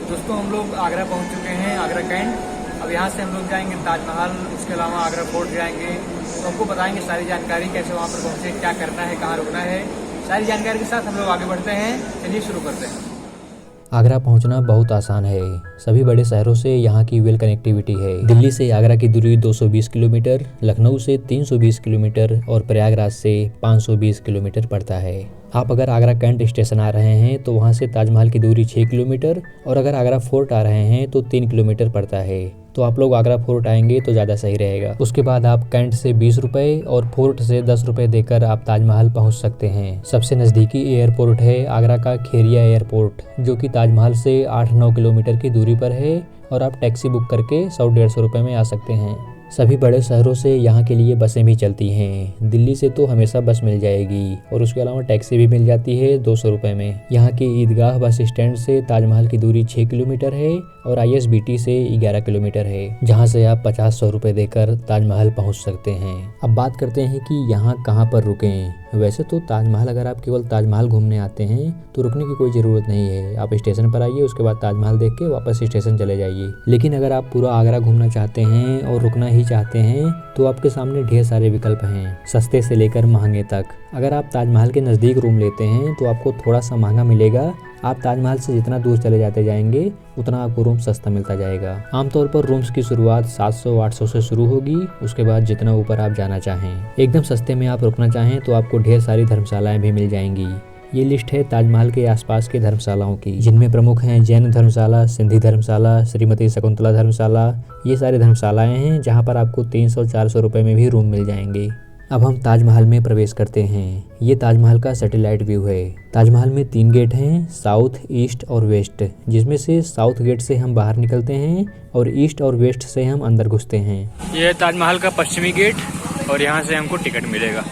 दोस्तों हम लोग आगरा पहुंच चुके हैं, आगरा कैंट। अब यहाँ से हम लोग जाएंगे ताजमहल, उसके अलावा आगरा फोर्ट जाएंगे। तो आपको बताएंगे सारी जानकारी, कैसे वहाँ पर पहुँचे, क्या करना है, कहाँ रुकना है। सारी जानकारी के साथ हम लोग आगे बढ़ते हैं। चलिए शुरू करते हैं। आगरा पहुंचना बहुत आसान है। सभी बड़े शहरों से यहाँ की वेल कनेक्टिविटी है। दिल्ली से आगरा की दूरी 220 किलोमीटर, लखनऊ से 320 किलोमीटर और प्रयागराज से 520 किलोमीटर पड़ता है। आप अगर आगरा कैंट स्टेशन आ रहे हैं तो वहाँ से ताजमहल की दूरी 6 किलोमीटर और अगर आगरा फोर्ट आ रहे हैं तो 3 किलोमीटर पड़ता है। तो आप लोग आगरा फोर्ट आएंगे तो ज़्यादा सही रहेगा। उसके बाद आप कैंट से 20 रुपये और फोर्ट से 10 रुपये देकर आप ताजमहल पहुंच सकते हैं। सबसे नज़दीकी एयरपोर्ट है आगरा का खेरिया एयरपोर्ट, जो कि ताजमहल से 8-9 किलोमीटर की दूरी पर है और आप टैक्सी बुक करके 100-150 रुपये में आ सकते हैं। सभी बड़े शहरों से यहाँ के लिए बसें भी चलती हैं। दिल्ली से तो हमेशा बस मिल जाएगी और उसके अलावा टैक्सी भी मिल जाती है 200 रुपये में। यहाँ के ईदगाह बस स्टैंड से ताजमहल की दूरी 6 किलोमीटर है और ISBT से 11 किलोमीटर है, जहाँ से आप 50-100 रुपये देकर ताजमहल पहुँच सकते हैं। अब बात करते हैं कि यहाँ कहाँ पर रुकें। वैसे तो ताजमहल अगर आप केवल ताजमहल घूमने आते हैं तो रुकने की कोई ज़रूरत नहीं है। आप स्टेशन पर आइए, उसके बाद ताजमहल देख के वापस स्टेशन चले जाइए। लेकिन अगर आप पूरा आगरा घूमना चाहते हैं और रुकना ही चाहते हैं तो आपके सामने ढेर सारे विकल्प हैं, सस्ते से लेकर महंगे तक। अगर आप ताजमहल के नज़दीक रूम लेते हैं तो आपको थोड़ा सा महंगा मिलेगा। आप ताजमहल से जितना दूर चले जाते जाएंगे उतना आपको रूम सस्ता मिलता जाएगा। आमतौर पर रूम्स की शुरुआत 700-800 से शुरू होगी, उसके बाद जितना ऊपर आप जाना चाहें। एकदम सस्ते में आप रुकना चाहें तो आपको ढेर सारी धर्मशालाएं भी मिल जाएंगी। ये लिस्ट है ताजमहल के आसपास के धर्मशालाओं की, जिनमें प्रमुख हैं जैन धर्मशाला, सिंधी धर्मशाला, श्रीमती शकुंतला धर्मशाला। ये सारी धर्मशालाएं हैं जहाँ पर आपको 300-400 रुपये में भी रूम मिल जाएंगे। अब हम ताजमहल में प्रवेश करते हैं। ये ताजमहल का सैटेलाइट व्यू है। ताजमहल में 3 गेट हैं, साउथ, ईस्ट और वेस्ट, जिसमें से साउथ गेट से हम बाहर निकलते हैं और ईस्ट और वेस्ट से हम अंदर घुसते हैं। ये ताजमहल का पश्चिमी गेट और यहाँ से हमको टिकट मिलेगा।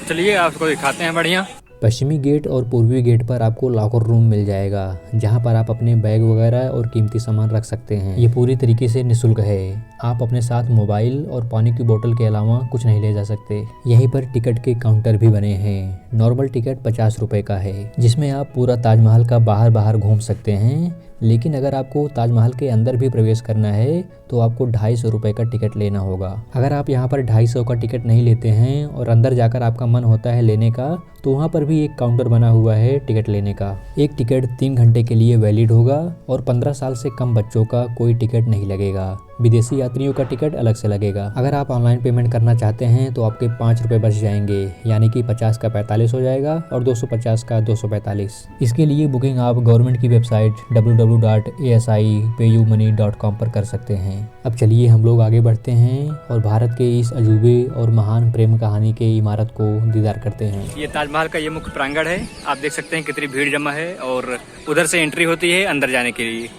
चलिए आपको दिखाते हैं बढ़िया। पश्चिमी गेट और पूर्वी गेट पर आपको लॉकर रूम मिल जाएगा, जहां पर आप अपने बैग वगैरह और कीमती सामान रख सकते हैं। ये पूरी तरीके से निःशुल्क है। आप अपने साथ मोबाइल और पानी की बोतल के अलावा कुछ नहीं ले जा सकते। यहीं पर टिकट के काउंटर भी बने हैं। नॉर्मल टिकट 50 रुपये का है, जिसमें आप पूरा ताजमहल का बाहर घूम सकते हैं। लेकिन अगर आपको ताजमहल के अंदर भी प्रवेश करना है तो आपको 250 रुपये का टिकट लेना होगा। अगर आप यहाँ पर 250 का टिकट नहीं लेते हैं और अंदर जाकर आपका मन होता है लेने का, तो वहाँ पर भी एक काउंटर बना हुआ है टिकट लेने का। एक टिकट 3 घंटे के लिए वैलिड होगा और 15 साल से कम बच्चों का कोई टिकट नहीं लगेगा। विदेशी यात्रियों का टिकट अलग से लगेगा। अगर आप ऑनलाइन पेमेंट करना चाहते हैं तो आपके 5 रुपये बच जाएंगे, यानी कि 50 का 45 हो जाएगा और 250 का 245। इसके लिए बुकिंग आप गवर्नमेंट की वेबसाइट www.asipayumani.com पर कर सकते हैं। अब चलिए हम लोग आगे बढ़ते हैं और भारत के इस अजूबे और महान प्रेम कहानी के इमारत को दीदार करते हैं। ये ताजमहल का ये मुख्य प्रांगण है। आप देख सकते हैं कितनी भीड़ जमा है और उधर से एंट्री होती है अंदर जाने के लिए।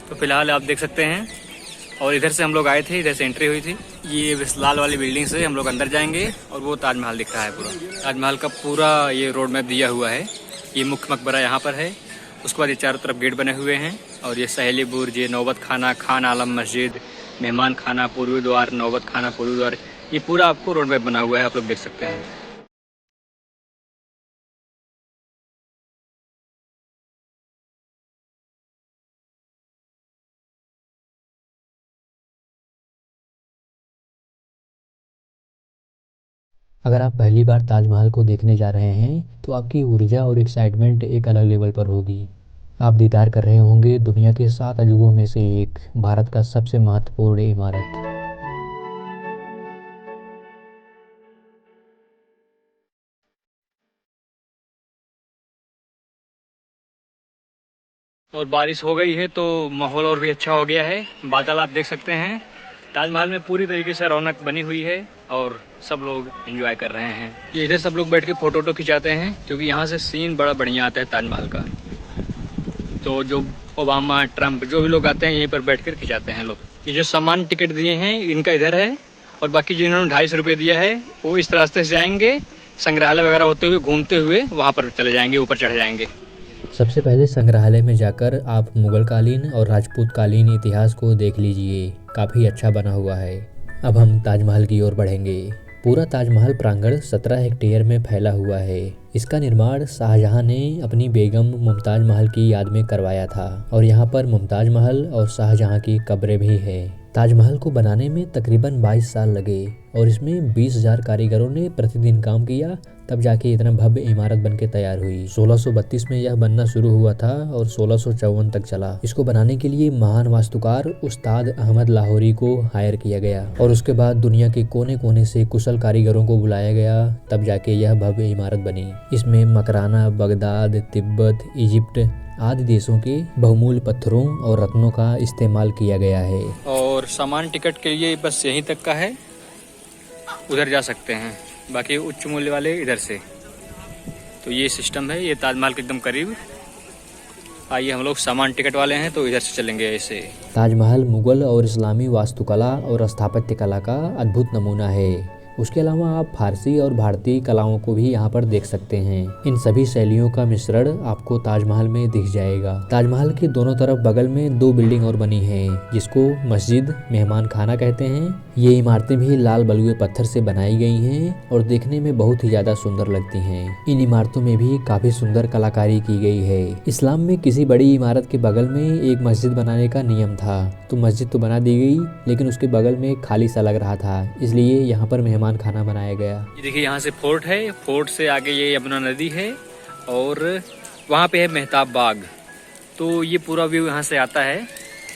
तो फिलहाल आप देख सकते हैं और इधर से हम लोग आए थे, इधर से एंट्री हुई थी। ये लाल वाली बिल्डिंग से हम लोग अंदर जाएंगे और वो ताजमहल दिख रहा है पूरा। ताजमहल का पूरा ये रोड मैप दिया हुआ है। ये मुख्य मकबरा यहाँ पर है। उसके बाद ये चारों तरफ गेट बने हुए हैं और ये सहेली बुर्ज, ये नौबत खाना, खान आलम मस्जिद, मेहमान खाना, पूर्वी द्वार, नौबत खाना, पूर्वी द्वार, ये पूरा आपको रोड मैप बना हुआ है, आप लोग देख सकते हैं। अगर आप पहली बार ताजमहल को देखने जा रहे हैं तो आपकी ऊर्जा और एक्साइटमेंट एक अलग लेवल पर होगी। आप दीदार कर रहे होंगे दुनिया के 7 अजूबों में से एक, भारत का सबसे महत्वपूर्ण इमारत। और बारिश हो गई है तो माहौल और भी अच्छा हो गया है। बादल आप देख सकते हैं। ताजमहल में पूरी तरीके से रौनक बनी हुई है और सब लोग एंजॉय कर रहे हैं। ये इधर सब लोग बैठ के फोटो खिंचाते हैं क्योंकि यहाँ से सीन बड़ा बढ़िया आता है ताजमहल का। तो जो ओबामा, ट्रम्प, जो भी लोग आते हैं यहीं पर बैठ कर खिंचाते हैं लोग। ये जो सामान टिकट दिए हैं इनका इधर है और बाकी जिन्होंने 250 रुपये दिया है वो इस रास्ते से जाएंगे, संग्रहालय वगैरह होते हुए घूमते हुए वहाँ पर चले जाएंगे, ऊपर चढ़ जाएंगे। सबसे पहले संग्रहालय में जाकर आप मुगल कालीन और राजपूत कालीन इतिहास को देख लीजिए, काफ़ी अच्छा बना हुआ है। अब हम ताजमहल की ओर बढ़ेंगे। पूरा ताजमहल प्रांगण 17 हेक्टेयर में फैला हुआ है। इसका निर्माण शाहजहां ने अपनी बेगम मुमताज महल की याद में करवाया था और यहाँ पर मुमताज महल और शाहजहां की कब्रें भी है। ताजमहल को बनाने में तकरीबन 22 साल लगे और इसमें 20,000 कारीगरों ने प्रतिदिन काम किया, तब जाके इतना भव्य इमारत बनके तैयार हुई। 1632 में यह बनना शुरू हुआ था और 1654 तक चला। इसको बनाने के लिए महान वास्तुकार उस्ताद अहमद लाहौरी को हायर किया गया और उसके बाद दुनिया के कोने कोने से कुशल कारीगरों को बुलाया गया, तब जाके यह भव्य इमारत बनी। इसमें मकराना, बगदाद, तिब्बत, इजिप्ट आदि देशों के बहुमूल्य पत्थरों और रत्नों का इस्तेमाल किया गया है। और सामान टिकट के लिए बस यहीं तक का है, उधर जा सकते हैं, बाकी उच्च मूल्य वाले इधर से। तो ये सिस्टम है, ये ताजमहल के एकदम करीब। आइए हम लोग सामान टिकट वाले हैं तो इधर से चलेंगे ऐसे। ताजमहल मुगल और इस्लामी वास्तुकला और स्थापत्य कला का अद्भुत नमूना है। उसके अलावा आप फारसी और भारतीय कलाओं को भी यहाँ पर देख सकते हैं। इन सभी शैलियों का मिश्रण आपको ताजमहल में दिख जाएगा। ताजमहल के दोनों तरफ बगल में 2 बिल्डिंग और बनी हैं, जिसको मस्जिद, मेहमान खाना कहते हैं। ये इमारतें भी लाल बलुए पत्थर से बनाई गई हैं और देखने में बहुत ही ज्यादा सुंदर लगती हैं। इन इमारतों में भी काफी सुंदर कलाकारी की गई है। इस्लाम में किसी बड़ी इमारत के बगल में एक मस्जिद बनाने का नियम था, तो मस्जिद तो बना दी गई, लेकिन उसके बगल में खाली सा लग रहा था, इसलिए यहाँ पर मेहमान खाना बनाया गया। ये देखिए यहाँ से फोर्ट है, फोर्ट से आगे ये यमुना नदी है और वहाँ पे है मेहताब बाग। तो ये पूरा व्यू यहाँ से आता है,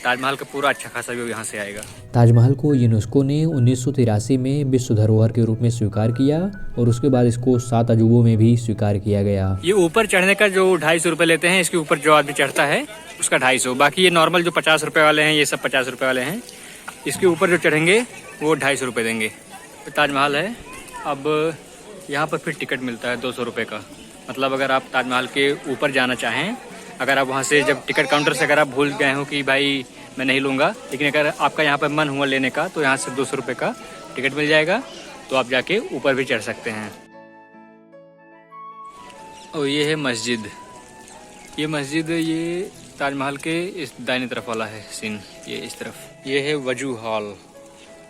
ताजमहल का पूरा अच्छा खासा व्यू यहाँ से आएगा। ताजमहल को यूनेस्को ने 1983 में विश्व धरोहर के रूप में स्वीकार किया और उसके बाद इसको 7 अजूबों में भी स्वीकार किया गया। ये ऊपर चढ़ने का जो 250 रुपये लेते हैं, इसके ऊपर जो आदमी चढ़ता है उसका 250। बाकी ये नॉर्मल जो 50 रुपये वाले हैं, ये सब 50 रुपये वाले हैं। इसके ऊपर जो चढ़ेंगे वो 250 रुपये देंगे। तो ताजमहल है। अब यहाँ पर फिर टिकट मिलता है 200 रुपये का। मतलब अगर आप ताजमहल के ऊपर जाना चाहें, अगर आप वहाँ से जब टिकट काउंटर से अगर आप भूल गए हो कि भाई मैं नहीं लूँगा, लेकिन अगर आपका यहाँ पर मन हुआ लेने का, तो यहाँ से 200 रुपये का टिकट मिल जाएगा, तो आप जाके ऊपर भी चढ़ सकते हैं। और ये है मस्जिद। ये मस्जिद ये ताजमहल के इस दाहिनी तरफ वाला है सीन, ये इस तरफ। ये है वजू हॉल,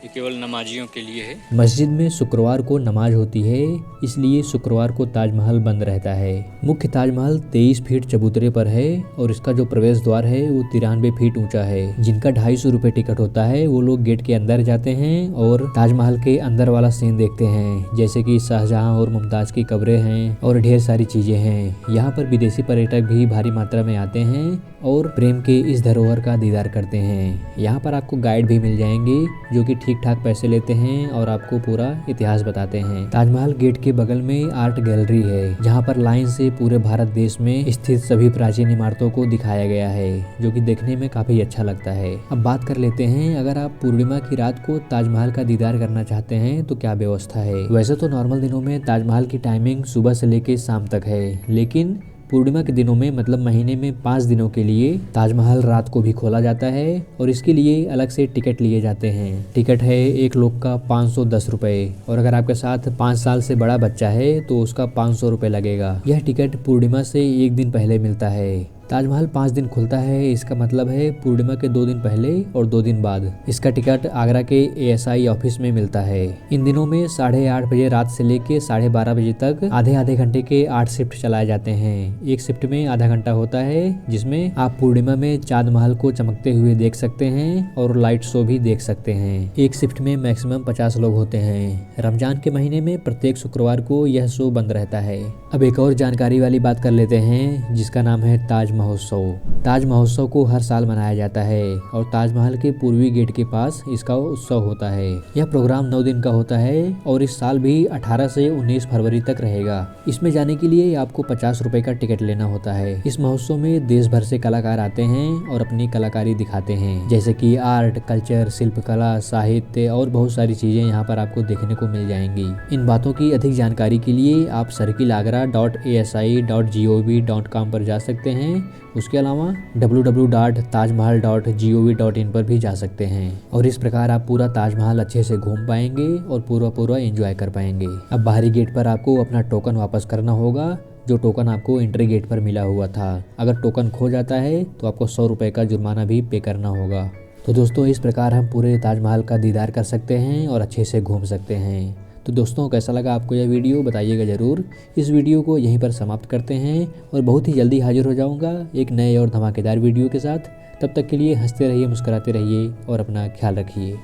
ये केवल नमाजियों के लिए है। मस्जिद में शुक्रवार को नमाज होती है, इसलिए शुक्रवार को ताजमहल बंद रहता है। मुख्य ताजमहल 23 फीट चबूतरे पर है और इसका जो प्रवेश द्वार है वो 93 फीट ऊंचा है। जिनका 250 रुपये टिकट होता है वो लोग गेट के अंदर जाते हैं और ताजमहल के अंदर वाला सीन देखते हैं, जैसे कि शाहजहां और मुमताज की कब्रें हैं और ढेर सारी चीजें हैं। यहाँ पर विदेशी पर्यटक भी भारी मात्रा में आते हैं और प्रेम के इस धरोहर का दीदार करते हैं। यहाँ पर आपको गाइड भी मिल जाएंगे जो कि ठीक ठाक पैसे लेते हैं और आपको पूरा इतिहास बताते हैं। ताजमहल गेट के बगल में आर्ट गैलरी है, जहाँ पर लाइन से पूरे भारत देश में स्थित सभी प्राचीन इमारतों को दिखाया गया है, जो कि देखने में काफी अच्छा लगता है। अब बात कर लेते हैं, अगर आप पूर्णिमा की रात को ताजमहल का दीदार करना चाहते हैं तो क्या व्यवस्था है। वैसे तो नॉर्मल दिनों में ताजमहल की टाइमिंग सुबह से लेके शाम तक है, लेकिन पूर्णिमा के दिनों में मतलब महीने में 5 दिनों के लिए ताजमहल रात को भी खोला जाता है और इसके लिए अलग से टिकट लिए जाते हैं। टिकट है एक लोग का 510 रुपये और अगर आपके साथ 5 साल से बड़ा बच्चा है तो उसका 500 रुपये लगेगा। यह टिकट पूर्णिमा से 1 दिन पहले मिलता है। ताजमहल 5 दिन खुलता है, इसका मतलब है पूर्णिमा के 2 दिन पहले और 2 दिन बाद। इसका टिकट आगरा के ASI ऑफिस में मिलता है। इन दिनों में 8:30 बजे रात से लेके 12:30 बजे तक आधे घंटे के 8 शिफ्ट चलाए जाते हैं। एक शिफ्ट में आधा घंटा होता है, जिसमें आप पूर्णिमा में चांद महल को चमकते हुए देख सकते हैं और लाइट शो भी देख सकते हैं। एक शिफ्ट में मैक्सिमम 50 लोग होते हैं। रमजान के महीने में प्रत्येक शुक्रवार को यह शो बंद रहता है। अब एक और जानकारी वाली बात कर लेते हैं, जिसका नाम है ताज महोत्सव। ताज महोत्सव को हर साल मनाया जाता है और ताजमहल के पूर्वी गेट के पास इसका उत्सव होता है। यह प्रोग्राम 9 दिन का होता है और इस साल भी 18 से 19 फरवरी तक रहेगा। इसमें जाने के लिए आपको 50 रुपए का टिकट लेना होता है। इस महोत्सव में देश भर से कलाकार आते हैं और अपनी कलाकारी दिखाते हैं, जैसे कि आर्ट, कल्चर, शिल्पकला, साहित्य और बहुत सारी चीजें यहाँ पर आपको देखने को मिल जाएंगी। इन बातों की अधिक जानकारी के लिए आप circleagra.asi.gov.com पर जा सकते हैं। उसके अलावा www.tajmahal.gov.in पर भी जा सकते हैं और इस प्रकार आप पूरा ताजमहल अच्छे से घूम पाएंगे और पूरा एंजॉय कर पाएंगे। अब बाहरी गेट पर आपको अपना टोकन वापस करना होगा, जो टोकन आपको एंट्री गेट पर मिला हुआ था। अगर टोकन खो जाता है तो आपको 100 रुपये का जुर्माना भी पे करना होगा। तो दोस्तों, इस प्रकार हम पूरे ताजमहल का दीदार कर सकते हैं और अच्छे से घूम सकते हैं। तो दोस्तों कैसा लगा आपको यह वीडियो बताइएगा ज़रूर। इस वीडियो को यहीं पर समाप्त करते हैं और बहुत ही जल्दी हाजिर हो जाऊंगा एक नए और धमाकेदार वीडियो के साथ। तब तक के लिए हंसते रहिए, मुस्कुराते रहिए और अपना ख्याल रखिए।